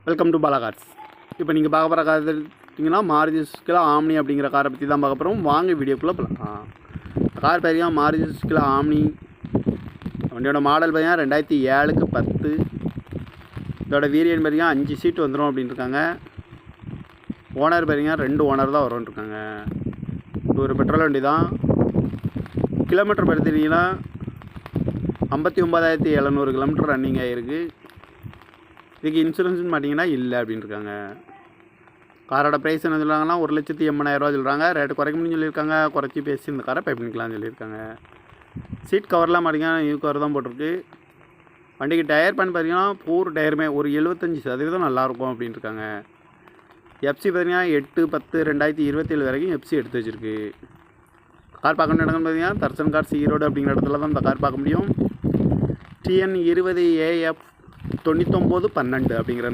Welcome to Bala cars. இப்போ நீங்கள் பார்க்க போகிற கார் எடுத்திங்கன்னா மாருதி சுசுகி ஆம்னி அப்படிங்கிற காரை பற்றி தான் பார்க்க போகிறோம். வாங்க வீடியோக்குள்ளே போகலாம். கார் பார்த்தீங்கன்னா மாருதி சுசுகி ஆம்னி. வண்டியோட மாடல் பார்த்தீங்கன்னா 2007க்கு 10. இதோட வேரியன்ட் பார்த்தீங்கன்னா 5 சீட் வந்துடும் அப்படின்னு இருக்காங்க. ஓனர் பார்த்தீங்கன்னா 2 ஓனர் தான் வரும்னு இருக்காங்க. இது ஒரு பெட்ரோல் வண்டி தான். கிலோமீட்டர் பார்த்துட்டிங்கன்னா 59,700 கிலோமீட்டர் ரன்னிங் ஆகிருக்கு. இதுக்கு இன்சூரன்ஸ்னு பார்த்தீங்கன்னா இல்லை அப்படின்னு இருக்காங்க. காரோட ப்ரைஸ் என்ன சொல்கிறாங்கன்னா 1,80,000 சொல்கிறாங்க. ரேட்டு குறைக்க முடியும்னு சொல்லியிருக்காங்க. குறைச்சி பேசி இந்த காரை பே பண்ணிக்கலாம்னு சொல்லியிருக்காங்க. சீட் கவர்லாம் பார்த்தீங்கன்னா நியூ கவர் தான் போட்டிருக்கு. வண்டிக்கு டயர் பண்ணி பார்த்தீங்கன்னா 4 டயருமே ஒரு 75% நல்லாயிருக்கும் அப்படின்னு இருக்காங்க. எஃப்சி பார்த்தீங்கன்னா 8/10/2027 வரைக்கும் எஃப்சி எடுத்து வச்சுருக்கு. கார் பார்க்க வேண்டிய இடங்கள்னு பார்த்தீங்கன்னா தர்சன் கார்ஸ் ஈரோடு அப்படிங்கிற இடத்துல தான் இந்த கார் பார்க்க முடியும். TN 20 AF 9912 அப்படிங்கிற